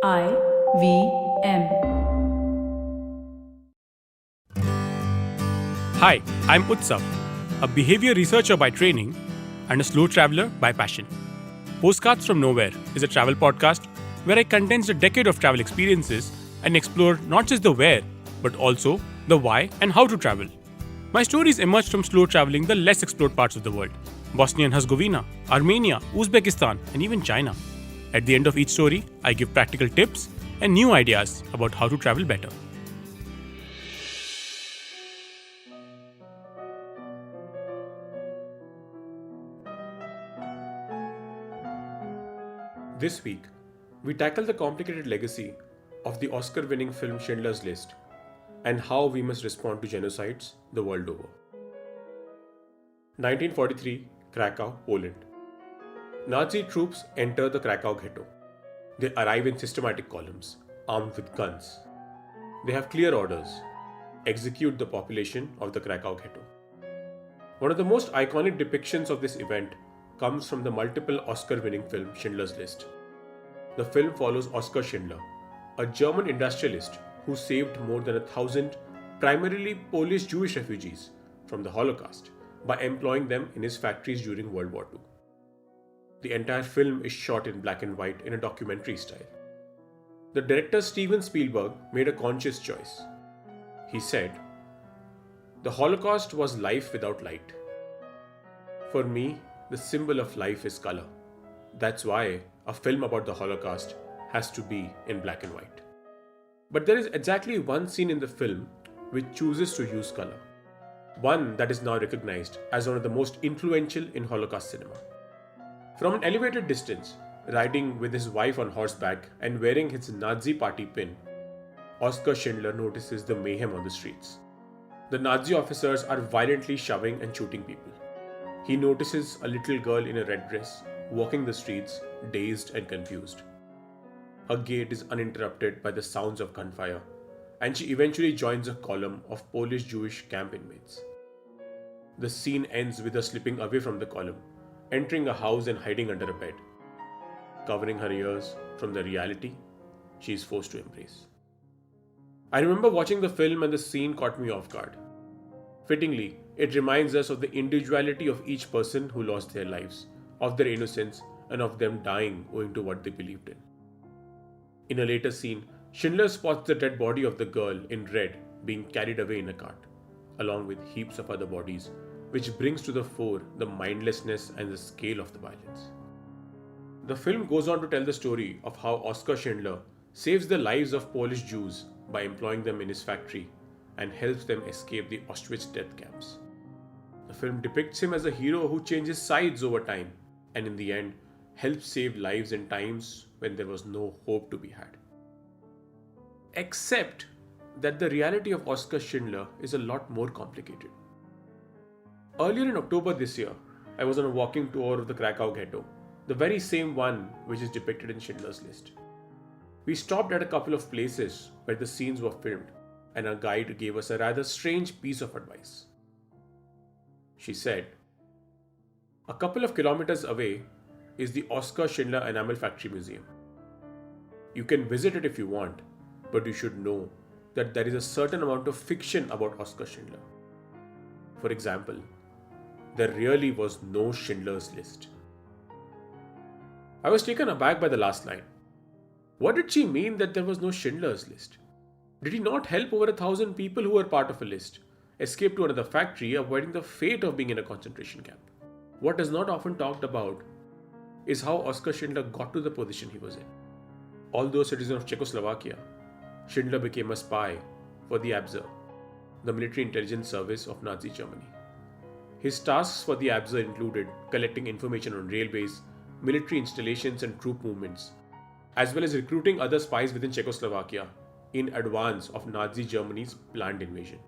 IVM. Hi, I'm Utsav, a behavior researcher by training and a slow traveler by passion. Postcards From Nowhere is a travel podcast where I condense a decade of travel experiences and explore not just the where, but also the why and how to travel. My stories emerge from slow traveling the less explored parts of the world: Bosnia and Herzegovina, Armenia, Uzbekistan, and even China. At the end of each story, I give practical tips and new ideas about how to travel better. This week, we tackle the complicated legacy of the Oscar winning film Schindler's List and how we must respond to genocides the world over. 1943, Krakow, Poland. Nazi troops enter the Krakow ghetto. They arrive in systematic columns, armed with guns. They have clear orders: execute the population of the Krakow ghetto. One of the most iconic depictions of this event comes from the multiple Oscar-winning film Schindler's List. The film follows Oskar Schindler, a German industrialist who saved more than 1,000 primarily Polish Jewish refugees from the Holocaust by employing them in his factories during World War II. The entire film is shot in black and white in a documentary style. The director Steven Spielberg made a conscious choice. He said, "The Holocaust was life without light. For me, the symbol of life is color. That's why a film about the Holocaust has to be in black and white." But there is exactly one scene in the film which chooses to use color. One that is now recognized as one of the most influential in Holocaust cinema. From an elevated distance, riding with his wife on horseback and wearing his Nazi party pin, Oskar Schindler notices the mayhem on the streets. The Nazi officers are violently shoving and shooting people. He notices a little girl in a red dress walking the streets, dazed and confused. Her gait is uninterrupted by the sounds of gunfire, and she eventually joins a column of Polish Jewish camp inmates. The scene ends with her slipping away from the column, entering a house and hiding under a bed, covering her ears from the reality she is forced to embrace. I remember watching the film and the scene caught me off guard. Fittingly, it reminds us of the individuality of each person who lost their lives, of their innocence, and of them dying owing to what they believed in. In a later scene, Schindler spots the dead body of the girl in red being carried away in a cart, along with heaps of other bodies, which brings to the fore the mindlessness and the scale of the violence. The film goes on to tell the story of how Oskar Schindler saves the lives of Polish Jews by employing them in his factory and helps them escape the Auschwitz death camps. The film depicts him as a hero who changes sides over time and in the end helps save lives in times when there was no hope to be had. Except that the reality of Oskar Schindler is a lot more complicated. Earlier in October this year, I was on a walking tour of the Krakow ghetto, the very same one which is depicted in Schindler's List. We stopped at a couple of places where the scenes were filmed, and our guide gave us a rather strange piece of advice. She said, "A couple of kilometers away is the Oskar Schindler Enamel Factory Museum. You can visit it if you want, but you should know that there is a certain amount of fiction about Oskar Schindler. For example, there really was no Schindler's List." I was taken aback by the last line. What did she mean that there was no Schindler's List? Did he not help over 1,000 people who were part of a list, escape to another factory, avoiding the fate of being in a concentration camp? What is not often talked about is how Oskar Schindler got to the position he was in. Although a citizen of Czechoslovakia, Schindler became a spy for the Abwehr, the military intelligence service of Nazi Germany. His tasks for the Abwehr included collecting information on railways, military installations and troop movements, as well as recruiting other spies within Czechoslovakia in advance of Nazi Germany's planned invasion.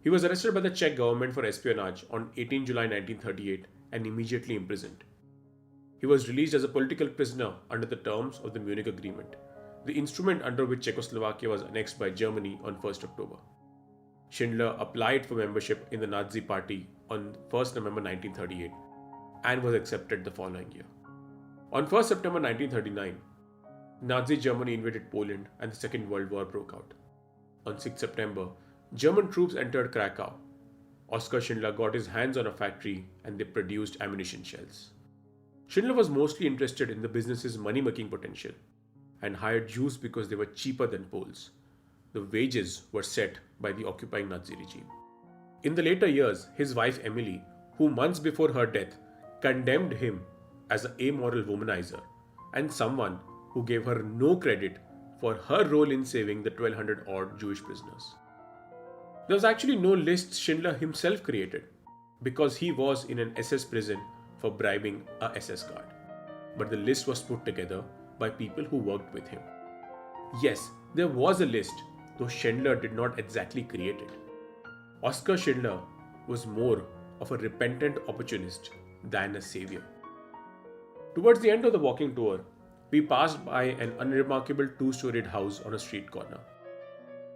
He was arrested by the Czech government for espionage on 18 July 1938 and immediately imprisoned. He was released as a political prisoner under the terms of the Munich Agreement, the instrument under which Czechoslovakia was annexed by Germany on 1st October. Schindler applied for membership in the Nazi Party on 1st November 1938 and was accepted the following year. On 1st September 1939, Nazi Germany invaded Poland and the Second World War broke out. On 6 September, German troops entered Krakow. Oskar Schindler got his hands on a factory and they produced ammunition shells. Schindler was mostly interested in the business's money-making potential and hired Jews because they were cheaper than Poles. The wages were set by the occupying Nazi regime. In the later years, his wife Emily, who months before her death condemned him as an amoral womanizer and someone who gave her no credit for her role in saving the 1200-odd Jewish prisoners. There was actually no list Schindler himself created because he was in an SS prison for bribing a SS guard. But the list was put together by people who worked with him. Yes, there was a list, though Schindler did not exactly create it. Oskar Schindler was more of a repentant opportunist than a savior. Towards the end of the walking tour, we passed by an unremarkable two-storied house on a street corner.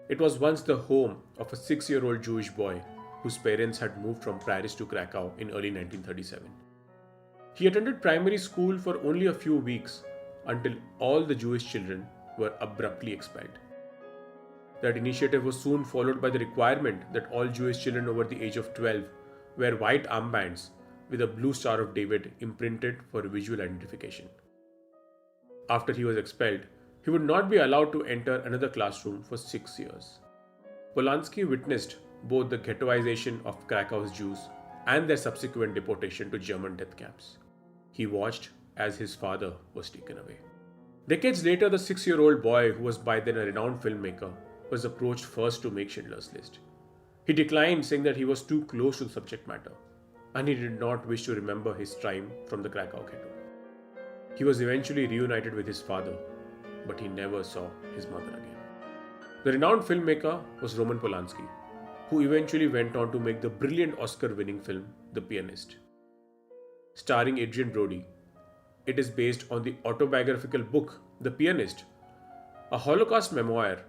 It was once the home of a 6-year-old Jewish boy whose parents had moved from Paris to Krakow in early 1937. He attended primary school for only a few weeks until all the Jewish children were abruptly expelled. That initiative was soon followed by the requirement that all Jewish children over the age of 12 wear white armbands with a blue Star of David imprinted for visual identification. After he was expelled, he would not be allowed to enter another classroom for 6 years. Polanski witnessed both the ghettoization of Krakow's Jews and their subsequent deportation to German death camps. He watched as his father was taken away. Decades later, the 6-year-old boy, who was by then a renowned filmmaker, was approached first to make Schindler's List. He declined, saying that he was too close to the subject matter, and he did not wish to remember his time from the Krakow ghetto. He was eventually reunited with his father, but he never saw his mother again. The renowned filmmaker was Roman Polanski, who eventually went on to make the brilliant Oscar-winning film The Pianist. Starring Adrian Brody, it is based on the autobiographical book The Pianist, a Holocaust memoir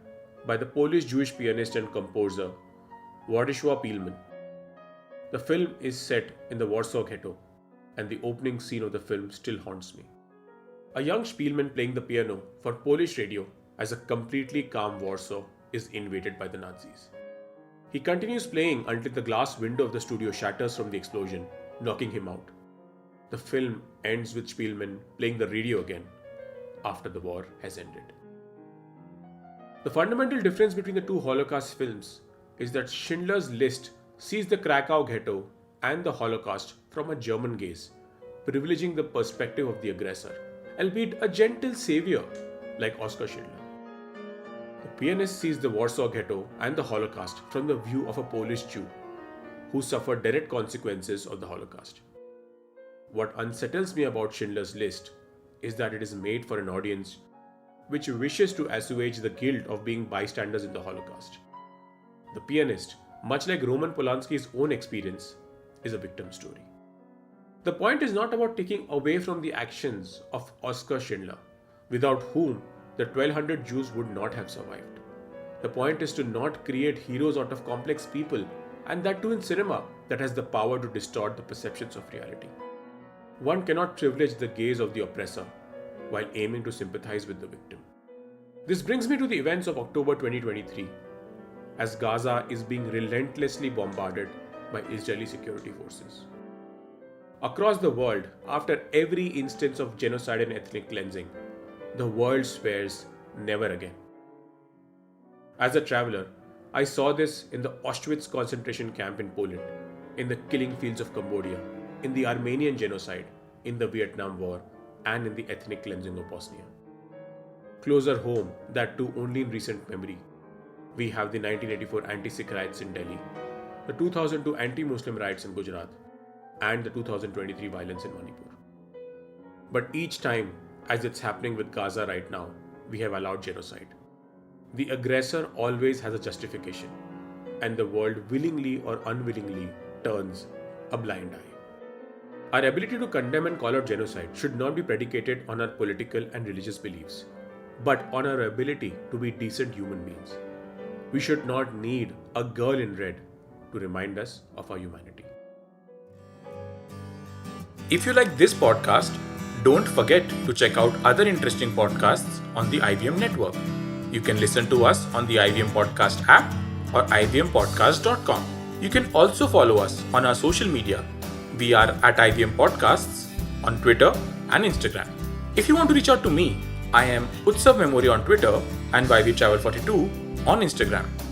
by the Polish Jewish pianist and composer Władysław Pielman. The film is set in the Warsaw Ghetto, and the opening scene of the film still haunts me. A young Spielman playing the piano for Polish radio as a completely calm Warsaw is invaded by the Nazis. He continues playing until the glass window of the studio shatters from the explosion, knocking him out. The film ends with Spielman playing the radio again after the war has ended. The fundamental difference between the two Holocaust films is that Schindler's List sees the Krakow ghetto and the Holocaust from a German gaze, privileging the perspective of the aggressor, albeit a gentle savior like Oskar Schindler. The Pianist sees the Warsaw ghetto and the Holocaust from the view of a Polish Jew who suffered direct consequences of the Holocaust. What unsettles me about Schindler's List is that it is made for an audience which wishes to assuage the guilt of being bystanders in the Holocaust. The Pianist, much like Roman Polanski's own experience, is a victim story. The point is not about taking away from the actions of Oskar Schindler, without whom the 1200 Jews would not have survived. The point is to not create heroes out of complex people, and that too in cinema that has the power to distort the perceptions of reality. One cannot privilege the gaze of the oppressor while aiming to sympathize with the victim. This brings me to the events of October 2023, as Gaza is being relentlessly bombarded by Israeli security forces. Across the world, after every instance of genocide and ethnic cleansing, the world swears never again. As a traveler, I saw this in the Auschwitz concentration camp in Poland, in the killing fields of Cambodia, in the Armenian genocide, in the Vietnam War, and in the ethnic cleansing of Bosnia. Closer home, that too only in recent memory, we have the 1984 anti-Sikh riots in Delhi, the 2002 anti-Muslim riots in Gujarat, and the 2023 violence in Manipur. But each time, as it's happening with Gaza right now, we have allowed genocide. The aggressor always has a justification, and the world willingly or unwillingly turns a blind eye. Our ability to condemn and call out genocide should not be predicated on our political and religious beliefs, but on our ability to be decent human beings. We should not need a girl in red to remind us of our humanity. If you like this podcast, don't forget to check out other interesting podcasts on the IVM network. You can listen to us on the IVM Podcast app or ivmpodcast.com. You can also follow us on our social media. We are at IVM Podcasts on Twitter and Instagram. If you want to reach out to me, I am Utsav Memory on Twitter and YVTravel42 on Instagram.